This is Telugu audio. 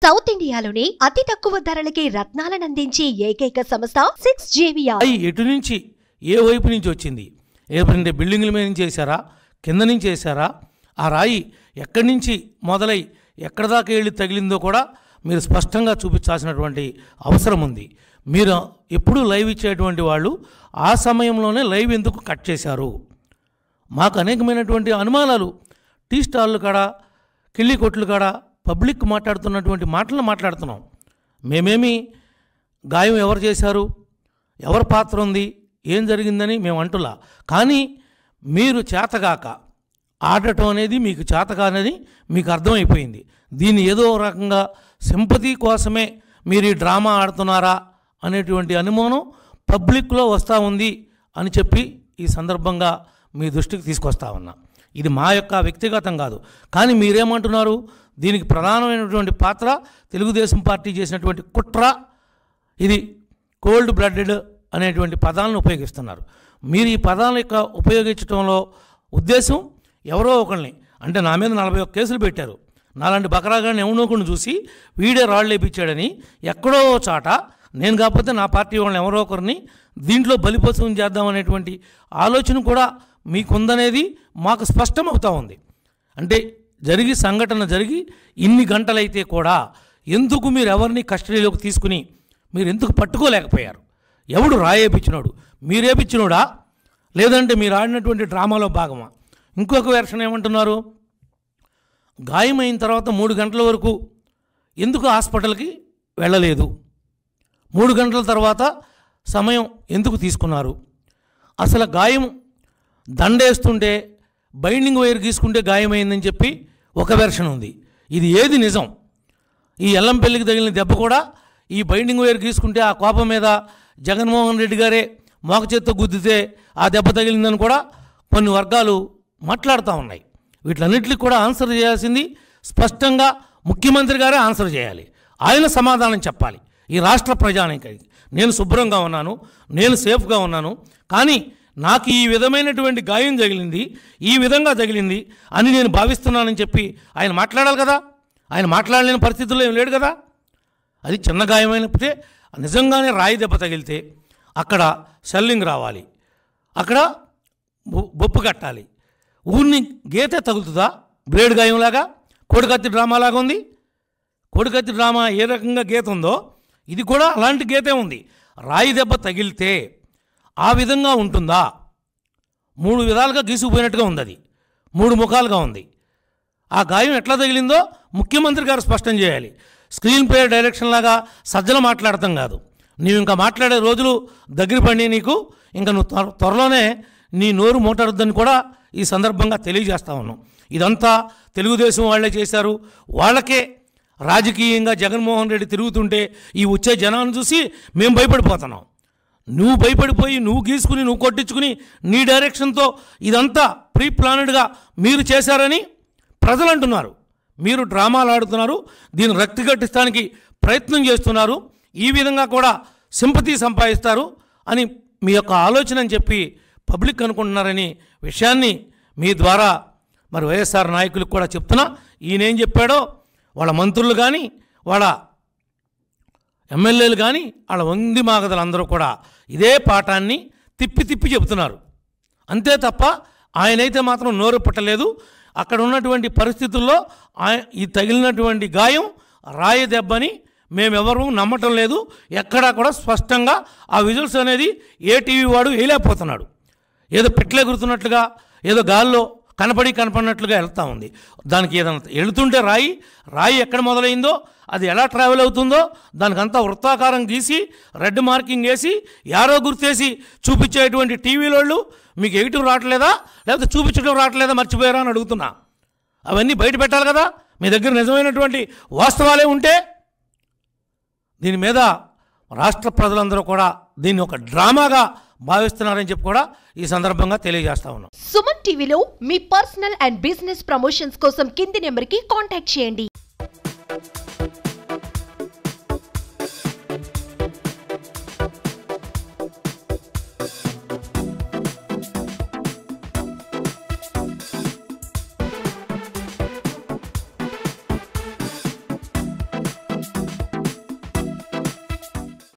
సౌత్ ఇండియాలోనే అతి తక్కువ ధరలకి రత్నాలను అందించే ఏకైక సంస్థ 6JVR. ఎటు నుంచి ఏ వైపు నుంచి వచ్చింది? ఏదంటే బిల్డింగ్ల మీద నుంచి చేశారా, కింద నుంచి చేశారా, ఆ రాయి ఎక్కడి నుంచి మొదలై ఎక్కడి దాకా వెళ్ళి తగిలిందో కూడా మీరు స్పష్టంగా చూపించాల్సినటువంటి అవసరం ఉంది. మీరు ఎప్పుడు లైవ్ ఇచ్చేటువంటి వాళ్ళు ఆ సమయంలోనే లైవ్ ఎందుకు కట్ చేశారు? మాకు అనేకమైనటువంటి అనుమానాలు. టీ స్టాళ్ళు కాడ, కిళ్ళి కొట్లు కాడ పబ్లిక్ మాట్లాడుతున్నటువంటి మాటలను మాట్లాడుతున్నాం. మేమేమి గాయం ఎవరు చేశారు, ఎవరి పాత్ర ఉంది, ఏం జరిగిందని మేము అంటులా. కానీ మీరు చేతగాక ఆడటం అనేది మీకు చేతగానని మీకు అర్థమైపోయింది. దీన్ని ఏదో రకంగా సింపతి కోసమే మీరు ఈ డ్రామా ఆడుతున్నారా అనేటువంటి అనుమానం పబ్లిక్లో వస్తూ ఉంది అని చెప్పి ఈ సందర్భంగా మీ దృష్టికి తీసుకొస్తా ఉన్నా. ఇది మా యొక్క వ్యక్తిగతం కాదు. కానీ మీరేమంటున్నారు? దీనికి ప్రధానమైనటువంటి పాత్ర తెలుగుదేశం పార్టీ చేసినటువంటి కుట్ర, ఇది కోల్డ్ బ్లడెడ్ అనేటువంటి పదాలను ఉపయోగిస్తున్నారు. మీరు ఈ పదాల యొక్క ఉపయోగించడంలో ఉద్దేశం ఎవరో ఒకరిని, అంటే నా మీద 41 కేసులు పెట్టారు. నాలాంటి బకరాగాన్ని ఎవనోకుని చూసి వీడే రాళ్ళు లేపించాడని ఎక్కడో చాట నేను కాకపోతే నా పార్టీ వాళ్ళని ఎవరో ఒకరిని దీంట్లో బలిపశువుని చేద్దామనేటువంటి ఆలోచన కూడా మీకుందనేది మాకు స్పష్టమవుతూ ఉంది. అంటే సంఘటన జరిగి ఇన్ని గంటలైతే కూడా ఎందుకు మీరు ఎవరిని కస్టడీలోకి తీసుకుని మీరు ఎందుకు పట్టుకోలేకపోయారు? ఎవడు రాయేపించినోడు? మీరేపించినోడా, లేదంటే మీరు ఆడినటువంటి డ్రామాలో భాగమా? ఇంకొక వెర్షన్ ఏమంటున్నారు? గాయమైన తర్వాత 3 గంటల వరకు ఎందుకు హాస్పిటల్కి వెళ్ళలేదు? 3 గంటల తర్వాత సమయం ఎందుకు తీసుకున్నారు? అసలు గాయం దండేస్తుంటే బైండింగ్ వైర్ గీసుకుంటే గాయమైందని చెప్పి ఒక వెర్షన్ ఉంది. ఇది ఏది నిజం? ఈ ఎల్లంపల్లికి తగిలిన దెబ్బ కూడా ఈ బైండింగ్ వైర్ గీసుకుంటే ఆ కోపం మీద జగన్మోహన్ రెడ్డి గారే మోక చేత్తో గుద్దితే ఆ దెబ్బ తగిలిందని కూడా కొన్ని వర్గాలు మాట్లాడుతూ ఉన్నాయి. వీటన్నిటికి కూడా ఆన్సర్ చేయాల్సింది స్పష్టంగా ముఖ్యమంత్రి గారే ఆన్సర్ చేయాలి. ఆయన సమాధానం చెప్పాలి ఈ రాష్ట్ర ప్రజానికానికి. నేను శుభ్రంగా ఉన్నాను, నేను సేఫ్గా ఉన్నాను, కానీ నాకు ఈ విధమైనటువంటి గాయం తగిలింది, ఈ విధంగా తగిలింది అని నేను భావిస్తున్నానని చెప్పి ఆయన మాట్లాడాలి కదా. ఆయన మాట్లాడలేని పరిస్థితుల్లో ఏం లేడు కదా. అది చిన్న గాయమైనప్పుడే నిజంగానే రాయి దెబ్బ తగిలితే అక్కడ షెల్లింగ్ రావాలి, అక్కడ బొప్పు కట్టాలి. ఊరిని గీతే తగులుతుందా? బ్లేడ్ గాయంలాగా కోడికత్తి డ్రామాలాగా ఉంది. కోడికత్తి డ్రామా ఏ రకంగా గీత ఉందో ఇది కూడా అలాంటి గీతే ఉంది. రాయి దెబ్బ తగిలితే ఆ విధంగా ఉంటుందా? 3 విధాలుగా గీసుకుపోయినట్టుగా ఉంది. అది 3 ముఖాలుగా ఉంది. ఆ గాయం ఎట్లా తగిలిందో ముఖ్యమంత్రి గారు స్పష్టం చేయాలి. స్క్రీన్ ప్లే డైరెక్షన్ లాగా సజ్జలు మాట్లాడతాం కాదు. నీవు ఇంకా మాట్లాడే రోజులు దగ్గర పడి నీకు ఇంకా నువ్వు త్వరలోనే నీ నోరు మోటారుద్దని కూడా ఈ సందర్భంగా తెలియజేస్తా ఉన్నాం. ఇదంతా తెలుగుదేశం వాళ్ళే చేశారు. వాళ్ళకే రాజకీయంగా జగన్మోహన్ రెడ్డి తిరుగుతుంటే ఈ వచ్చే జనాన్ని చూసి మేము భయపడిపోతున్నాం. నువ్వు భయపడిపోయి నువ్వు గీసుకుని నువ్వు కొట్టించుకుని నీ డైరెక్షన్తో ఇదంతా ప్రీ ప్లానెడ్గా మీరు చేశారని ప్రజలు అంటున్నారు. మీరు డ్రామాలు ఆడుతున్నారు, దీన్ని రక్తి కట్టిస్తానికి ప్రయత్నం చేస్తున్నారు, ఈ విధంగా కూడా సింపతి సంపాదిస్తారు అని మీ యొక్క ఆలోచన అని చెప్పి పబ్లిక్ అనుకుంటున్నారని విషయాన్ని మీ ద్వారా మరి వైఎస్ఆర్ నాయకులకు కూడా చెప్తున్నా. ఈయనేం చెప్పాడో వాళ్ళ మంత్రులు కానీ వాళ్ళ ఎమ్మెల్యేలు కానీ వాళ్ళ వంది మాగదలు అందరూ కూడా ఇదే పాఠాన్ని తిప్పి తిప్పి చెబుతున్నారు. అంతే తప్ప ఆయనైతే మాత్రం నోరు పుట్టలేదు. అక్కడ ఉన్నటువంటి పరిస్థితుల్లో ఈ తగిలినటువంటి గాయం రాయి దెబ్బని మేమెవరూ నమ్మటం లేదు. ఎక్కడా కూడా స్పష్టంగా ఆ విజువల్స్ అనేది ఏ టీవీ వాడు వేయలేకపోతున్నాడు. ఏదో పెట్లెగురుతున్నట్లుగా, ఏదో గాల్లో కనపడినట్లుగా వెళ్తూ ఉంది. దానికి ఏదైనా వెళుతుంటే రాయి ఎక్కడ మొదలైందో, అది ఎలా ట్రావెల్ అవుతుందో దానికంతా వృత్తాకారం గీసి రెడ్ మార్కింగ్ వేసి యారో గుర్తేసి చూపించేటువంటి టీవీలోళ్ళు మీకు ఎగిటివ్ రావట్లేదా, లేకపోతే చూపించడం రావట్లేదా, మర్చిపోయారా అని అడుగుతున్నా. అవన్నీ బయట పెట్టాలి కదా. మీ దగ్గర నిజమైనటువంటి వాస్తవాలే ఉంటే. దీని మీద రాష్ట్ర ప్రజలందరూ కూడా దీన్ని ఒక డ్రామాగా భావిస్తున్నారని చెప్పి కూడా ఈ సందర్భంగా తెలియజేస్తా ఉన్నాం. సుమన్ టీవీలో మీ పర్సనల్ అండ్ బిజినెస్ ప్రమోషన్స్ కోసం కింది నెంబర్కి కాంటాక్ట్ చేయండి.